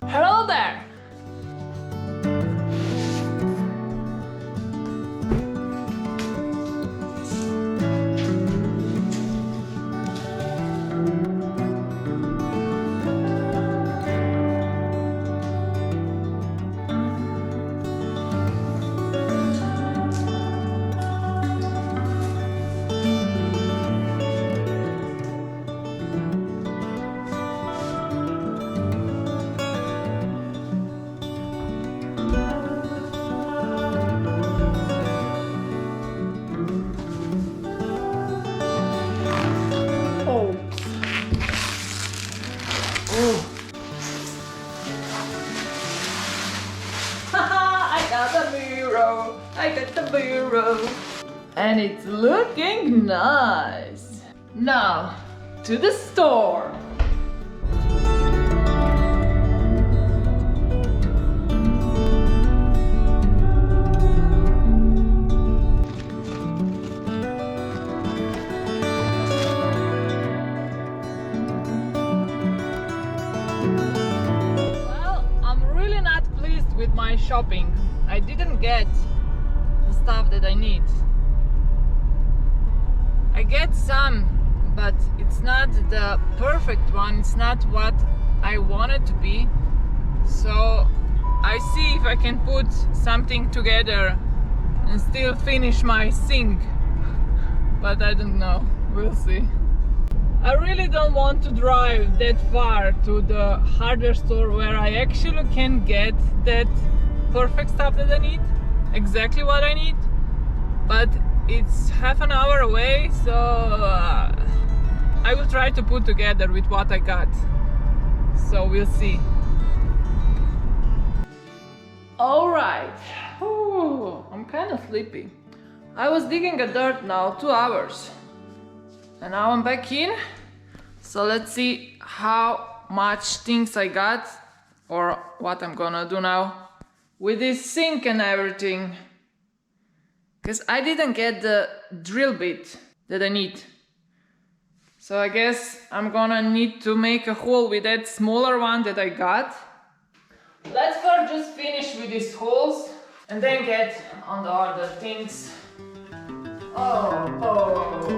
Hello there! I got the bureau and it's looking nice. Now to the store. Well, I'm really not pleased with my shopping. I didn't get the stuff that I need. I get some, but it's not the perfect one. It's not what I want it to be. So I see if I can put something together and still finish my sink. But I don't know. We'll see. I really don't want to drive that far to the hardware store where I actually can get that perfect stuff that I need, exactly what I need, but it's half an hour away, so I will try to put together with what I got, so we'll see. Alright, I'm kind of sleepy. I was digging a dirt now 2 hours and now I'm back in, so let's see how much things I got or what I'm gonna do now with this sink and everything, because I didn't get the drill bit that I need. So I guess I'm gonna need to make a hole with that smaller one that I got. Let's first just finish with these holes and then get on the other things. Oh.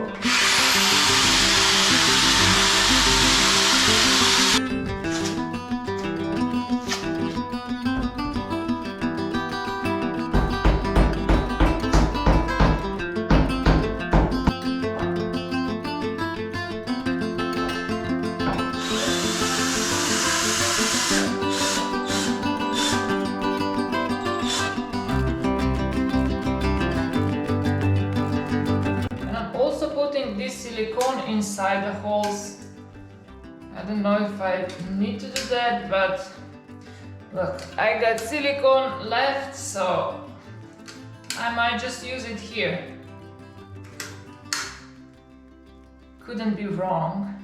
This silicone inside the holes. I don't know if I need to do that, but look, I got silicone left, so I might just use it here. Couldn't be wrong.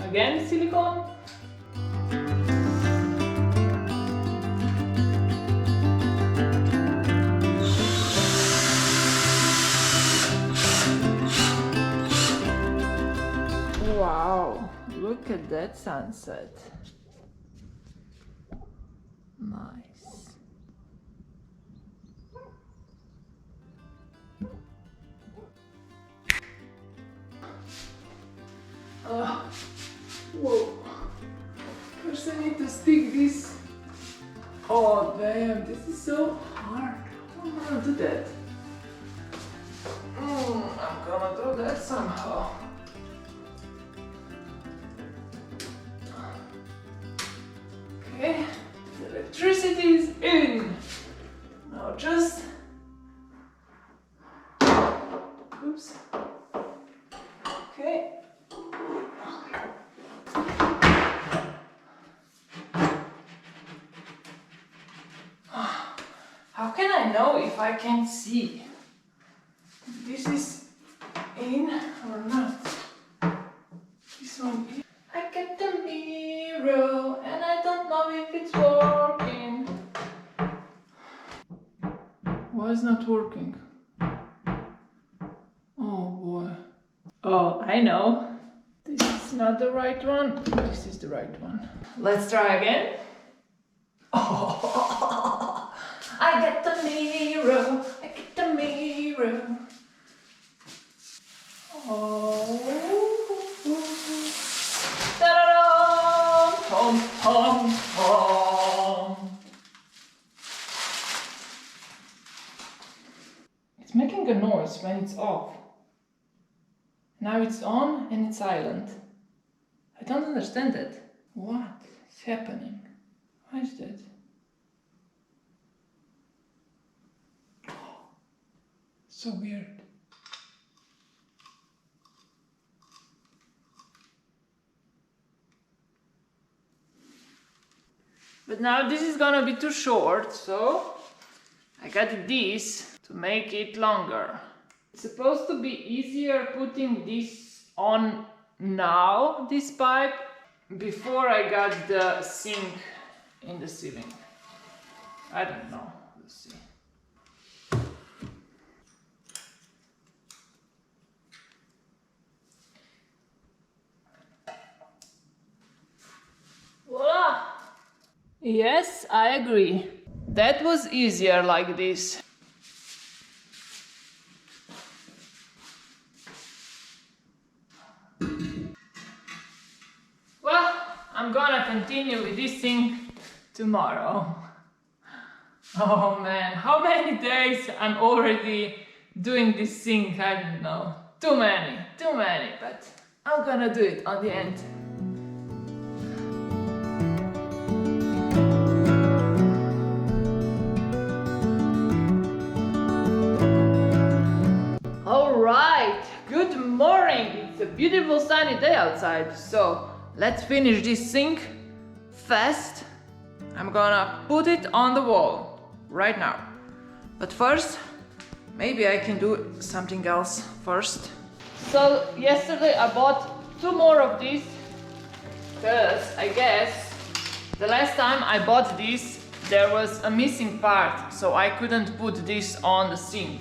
Again, silicone. Look at that sunset. Nice. Whoa. First I need to stick this. Oh damn, this is so hard. I don't wanna do that. I'm gonna do that somehow. Okay, the electricity is in. Now just... Oops. Okay. How can I know if I can see? This is in or not? This one is... I get the mirror and I don't know if it's working. Why is not working? Oh boy. Oh, I know. This is not the right one. This is the right one. Let's try again. Oh, I get the mirror. I get the mirror. Oh. Ta-da-da! Tom, tom, tom. It's making a noise when it's off. Now it's on and it's silent. I don't understand it. What is happening? Why is that? So weird. But now this is gonna be too short, so I got this to make it longer. It's supposed to be easier putting this on now, this pipe, before I got the sink in the ceiling. I don't know, let's see. Voila! Yes, I agree. That was easier like this. Well, I'm gonna continue with this thing tomorrow. Oh man, how many days I'm already doing this thing? I don't know. Too many, but I'm gonna do it on the end. Alright, good morning! It's a beautiful sunny day outside, so let's finish this sink fast. I'm gonna put it on the wall right now. But first, maybe I can do something else first. So yesterday I bought 2 more of these because I guess the last time I bought this there was a missing part, so I couldn't put this on the sink.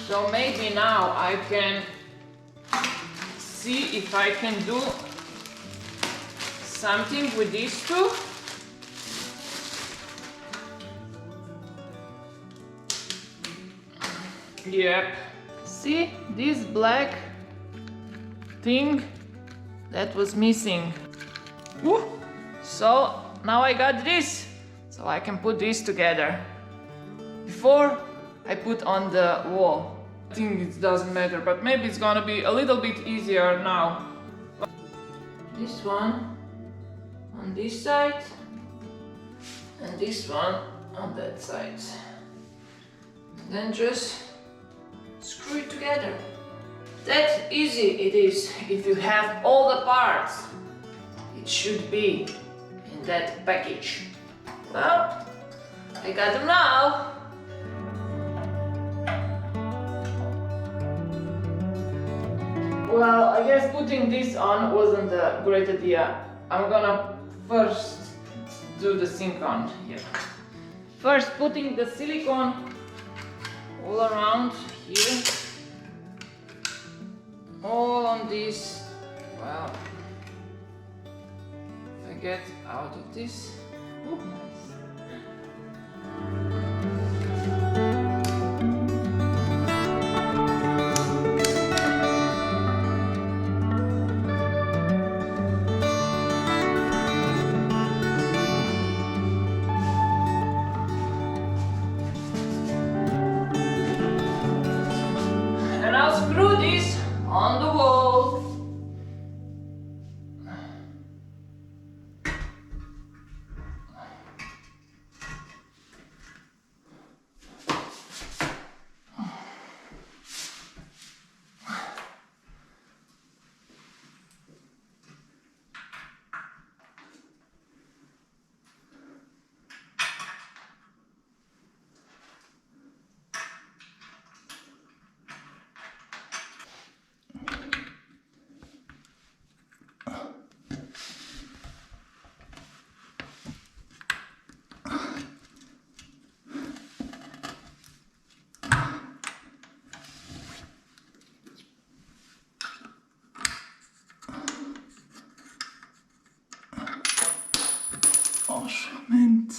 So maybe now I can see if I can do something with these two. Yep. See this black thing that was missing. Woo! So now I got this, so I can put this together. Before I put on the wall. I think it doesn't matter, but maybe it's gonna be a little bit easier now. This one on this side and this one on that side. And then just screw it together. That easy it is if you have all the parts. It should be in that package. Well, I got them now. Well, I guess putting this on wasn't a great idea. I'm gonna first do the sink on here. First putting the silicone all around here. All on this. Well, get out of this. Ooh, nice. And I'll screw this on the wall. Franchement.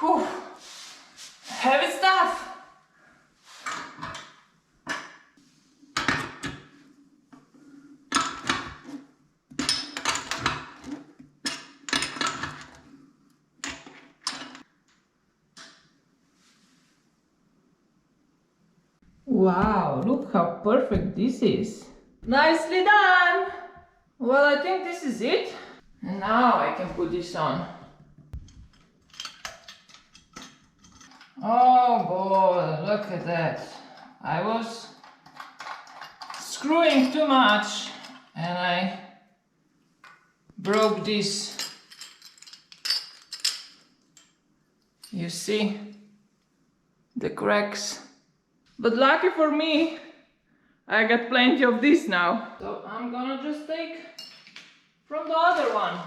Whew. Heavy stuff. Wow, look how perfect this is. Nicely done! Well, I think this is it. And now I can put this on. Oh boy, look at that. I was screwing too much and I broke this. You see the cracks. But lucky for me, I got plenty of this now. So I'm gonna just take from the other one.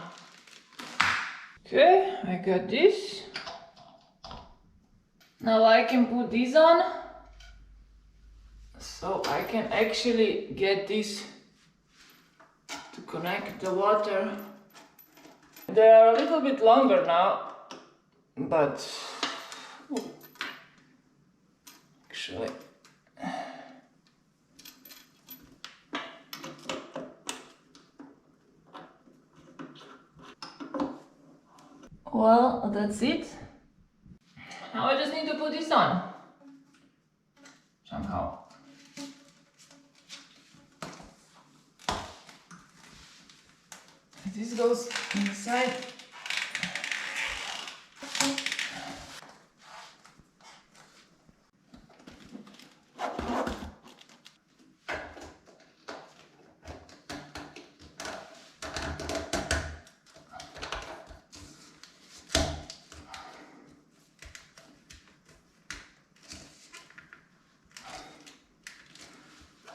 Okay, I got this. Now I can put this on. So I can actually get this to connect the water. They are a little bit longer now, but actually well, that's it. Now I just need to put this on somehow. This goes inside.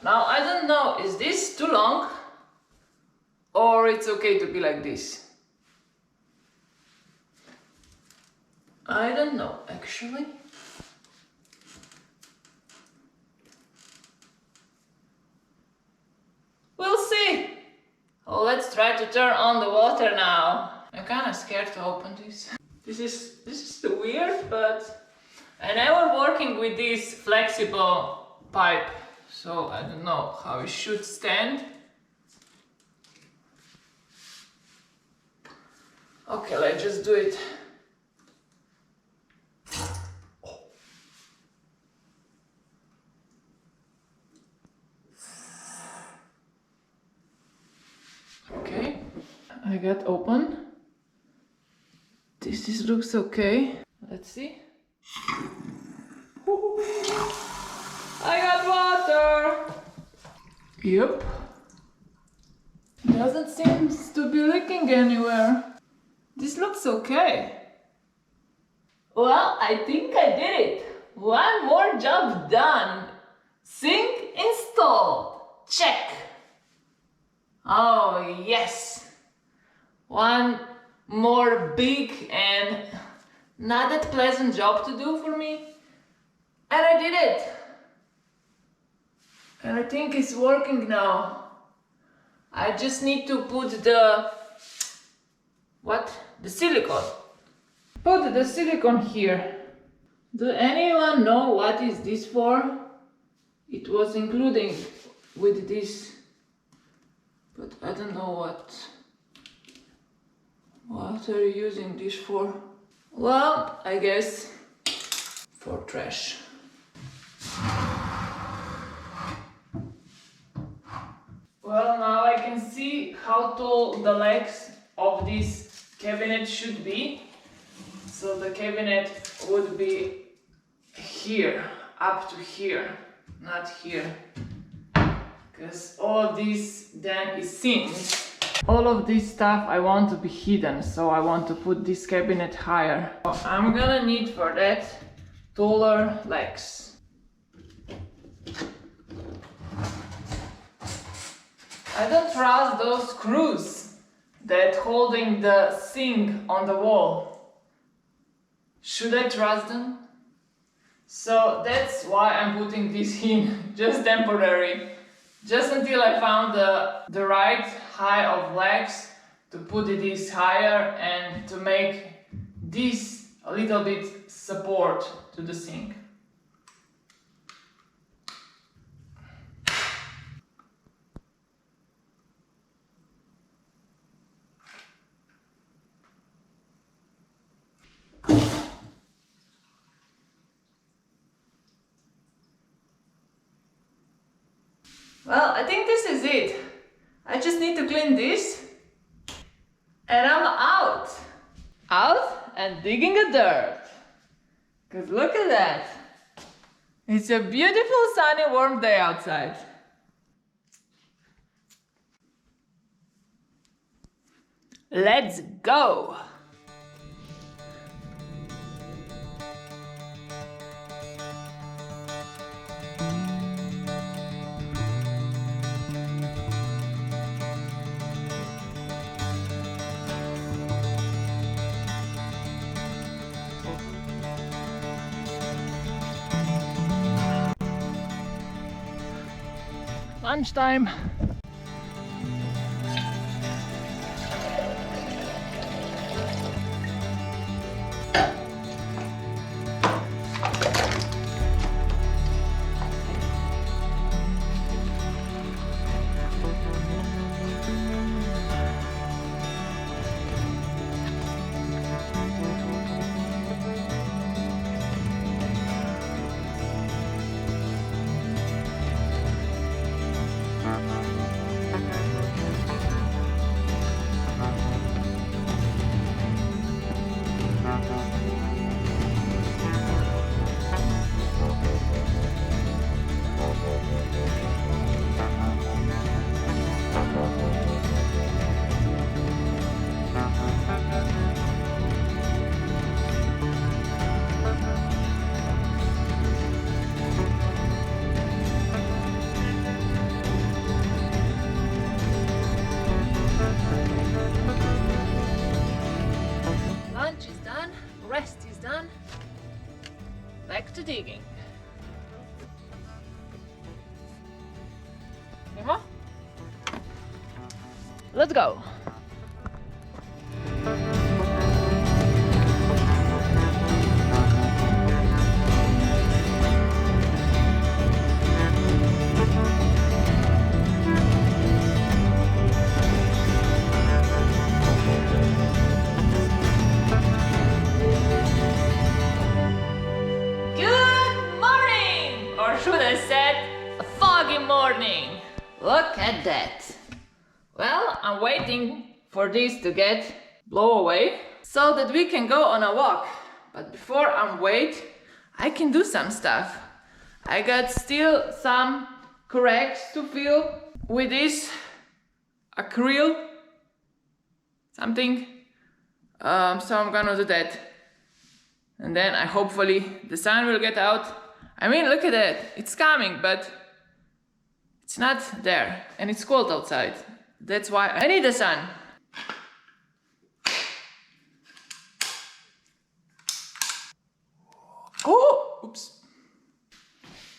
Now I don't know, is this too long? Or it's okay to be like this? I don't know, actually. We'll see! Oh, let's try to turn on the water now. I'm kinda scared to open this. This is too weird, but I never working with this flexible pipe, so I don't know how it should stand. Okay, let's just do it. Okay, I got open. This looks okay. Let's see. I got water! Yep. Doesn't seem to be leaking anywhere. This looks okay. Well, I think I did it. One more job done. Sink installed. Check. Oh yes. One more big and not that pleasant job to do for me. And I did it. And I think it's working now. I just need to put the silicone. Put the silicone here. Do anyone know what is this for? It was including with this, but I don't know what are you using this for? Well, I guess for trash. Well, now I can see how tall the legs of this cabinet should be. So the cabinet would be here, up to here, not here. Because all this then is singed. All of this stuff I want to be hidden, so I want to put this cabinet higher. I'm gonna need for that taller legs. I don't trust those screws that holding the sink on the wall. Should I trust them? So that's why I'm putting this in, just temporary. Just until I found the right height of legs to put this higher and to make this a little bit support to the sink. Well, I think this is it. I just need to clean this and I'm out. Out and digging the dirt. Cause look at that. It's a beautiful sunny warm day outside. Let's go. Lunchtime. Lunch is done, rest is done. Back to digging. Nemo? Let's go. Should I said a foggy morning. Look at that. Well, I'm waiting for this to get blow away so that we can go on a walk. But before I wait, I can do some stuff. I got still some cracks to fill with this acrylic something. So I'm gonna do that. And then hopefully the sun will get out. I mean, look at it. It's coming, but it's not there. And it's cold outside. That's why I need the sun. Oh, oops.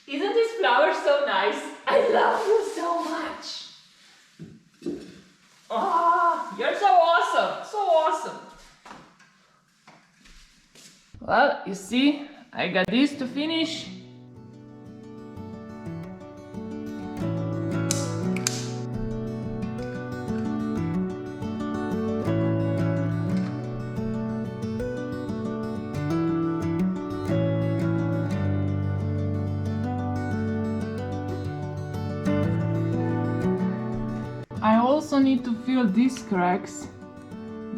Isn't this flower so nice? I love you so much. Oh, you're so awesome. So awesome. Well, you see, I got this to finish. I also need to fill these cracks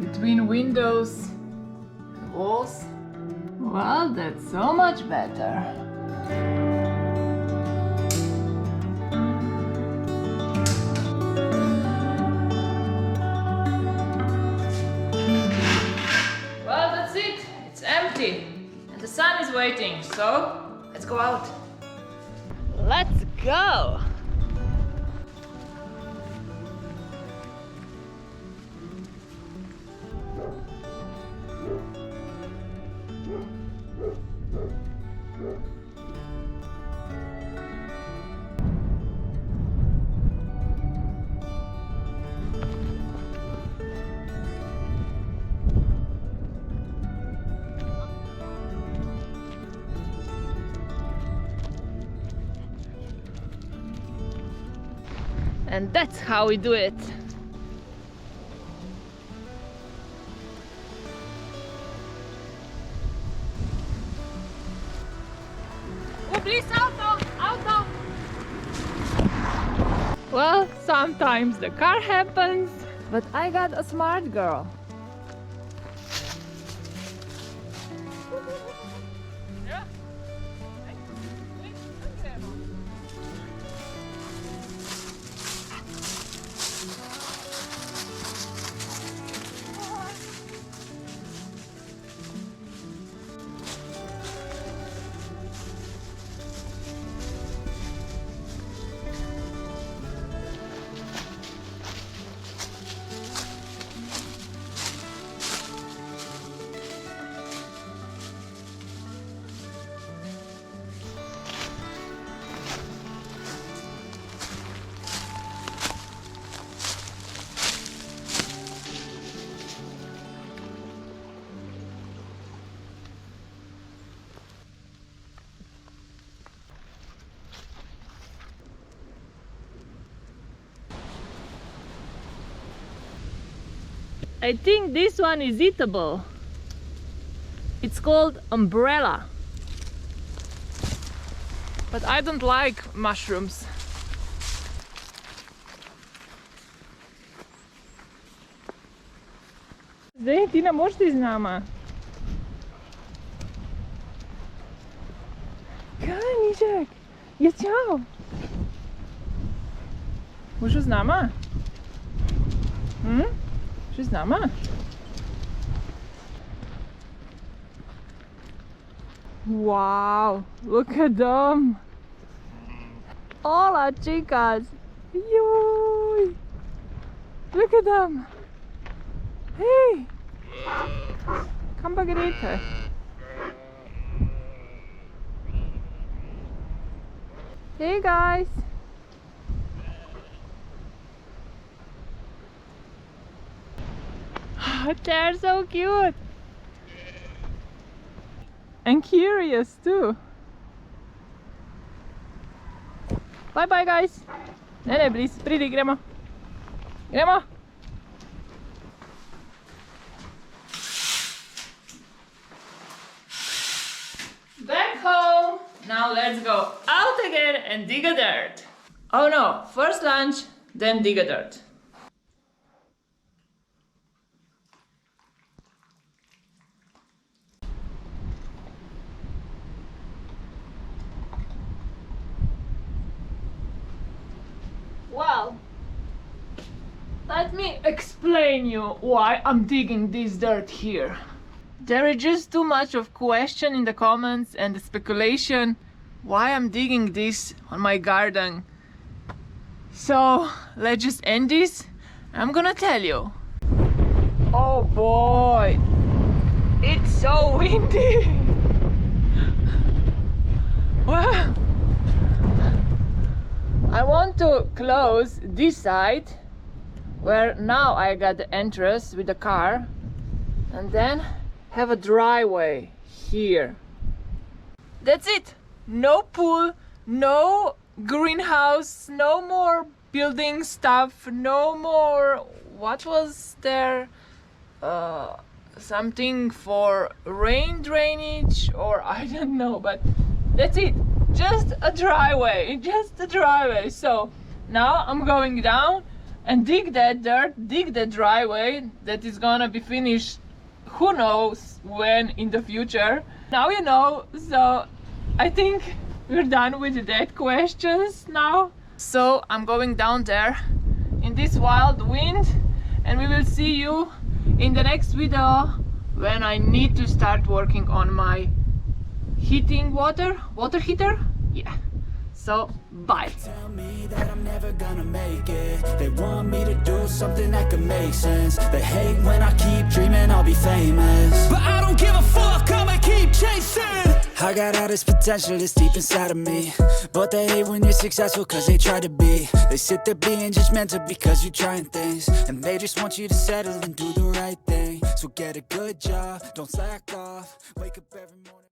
between windows and walls. Well, that's so much better. Well, that's it. It's empty. And the sun is waiting, so let's go out. Let's go! And that's how we do it. Oh, please, auto! Auto! Well, sometimes the car happens, but I got a smart girl. I think this one is eatable. It's called umbrella. But I don't like mushrooms. Zdaj, Tina, možeš ti z nama? Kaj, Mišek? Ja, čau! Možeš z nama? Šli z nama? Wow, look at them! Hola, chicas! Yoi! Look at them! Hey! Kam pa greste? Hey guys! They're so cute! And curious too! Bye bye guys! Ne, please, pridi, gremo! Gremo! Back home! Now let's go out again and dig a dirt! Oh no, first lunch, then dig a dirt. Well, let me explain you why I'm digging this dirt here. There is just too much of question in the comments and the speculation why I'm digging this on my garden. So let's just end this. I'm gonna tell you. Oh boy, it's so windy. Well, I want to close this side where now I got the entrance with the car, and then have a driveway here. That's it. No pool, no greenhouse, no more building stuff, no more, what was there, something for rain drainage, or I don't know, but that's it. Just a driveway, just a driveway. So now I'm going down and dig that dirt, dig the driveway that is gonna be finished who knows when in the future. Now you know, so I think we're done with that questions now. So I'm going down there in this wild wind, and we will see you in the next video when I need to start working on my heating water heater. Yeah, so bye. Tell me that I'm never gonna make it. They want me to do something that could make sense. They hate when I keep dreaming I'll be famous, but I don't give a fuck, I'ma keep chasing. I got all this potential that's deep inside of me, but they hate when you're successful cause they try to be. They sit there being judgmental because you're trying things, and they just want you to settle and do the right thing. So get a good job, don't slack off, wake up every morning.